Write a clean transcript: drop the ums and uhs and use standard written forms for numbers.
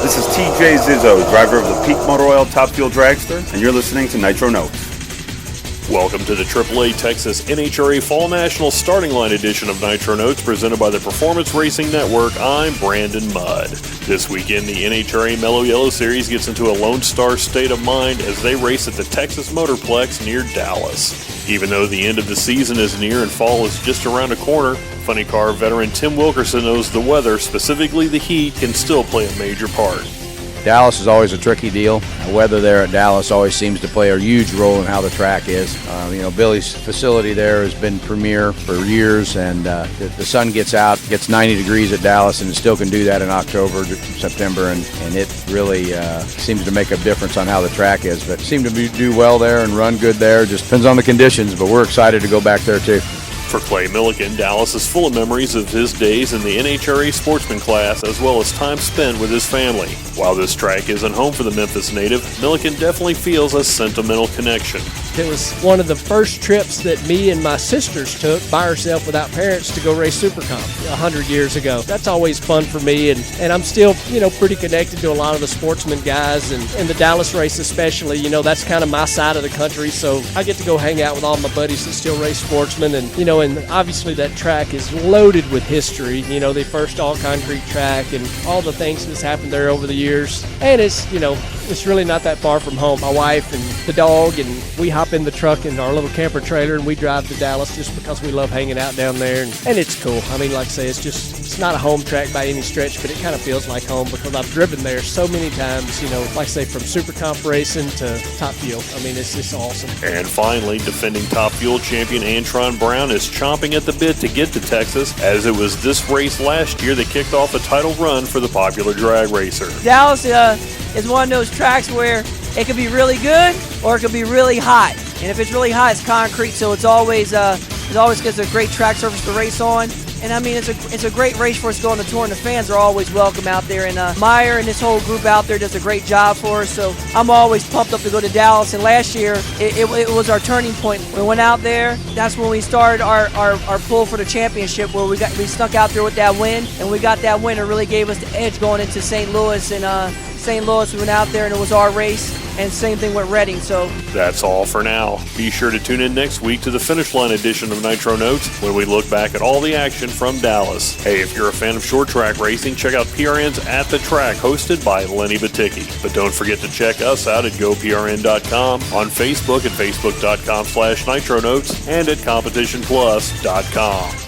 This is TJ Zizzo, driver of the Peak Motor Oil Top Fuel Dragster, and you're listening to Nitro Notes. Welcome to the AAA Texas NHRA Fall National Starting Line edition of Nitro Notes presented by the Performance Racing Network. I'm Brandon Mudd. This weekend, the NHRA Mello Yello Series gets into a Lone Star state of mind as they race at the Texas Motorplex near Dallas. Even though the end of the season is near and fall is just around a corner, funny car veteran Tim Wilkerson knows the weather, specifically the heat, can still play a major part. Dallas is always a tricky deal. The weather there at Dallas always seems to play a huge role in how the track is. Billy's facility there has been premier for years, and the sun gets out, gets 90 degrees at Dallas, and it still can do that in October, September, and it really seems to make a difference on how the track is. But seem to do well there and run good there. Just depends on the conditions, but we're excited to go back there too. For Clay Millican, Dallas is full of memories of his days in the NHRA Sportsman class as well as time spent with his family. While this track isn't home for the Memphis native, Millican definitely feels a sentimental connection. It was one of the first trips that me and my sisters took by herself without parents to go race Supercomp 100 years ago. That's always fun for me, and I'm still, pretty connected to a lot of the sportsman guys, and the Dallas race especially. That's kind of my side of the country, so I get to go hang out with all my buddies that still race sportsmen, and obviously that track is loaded with history. The first all-concrete track and all the things that's happened there over the years. And it's really not that far from home. My wife and the dog, and we hop in the truck in our little camper trailer and we drive to Dallas just because we love hanging out down there. And it's cool. Like I say, it's not a home track by any stretch, but it kind of feels like home because I've driven there so many times, like I say, from Super Comp racing to Top Fuel. It's just awesome. And finally, defending Top Fuel champion Antron Brown is chomping at the bit to get to Texas, as it was this race last year that kicked off the title run for the popular drag racer. Dallas is one of those tracks where it could be really good or it could be really hot. And if it's really hot, it's concrete, so it's always gets a great track surface to race on. And it's a great race for us to go on the tour, and the fans are always welcome out there. And Meyer and this whole group out there does a great job for us. So I'm always pumped up to go to Dallas. And last year, it was our turning point. We went out there. That's when we started our pull for the championship, where we snuck out there with that win, and we got that win. It really gave us the edge going into St. Louis. And St. Louis, we went out there, and it was our race. And same thing with Reading. So that's all for now. Be sure to tune in next week to the Finish Line edition of Nitro Notes, when we look back at all the action from Dallas. Hey, if you're a fan of short track racing, check out PRN's At the Track, hosted by Lenny Baticki. But don't forget to check us out at GoPRN.com, on Facebook at Facebook.com/Nitro Notes, and at CompetitionPlus.com.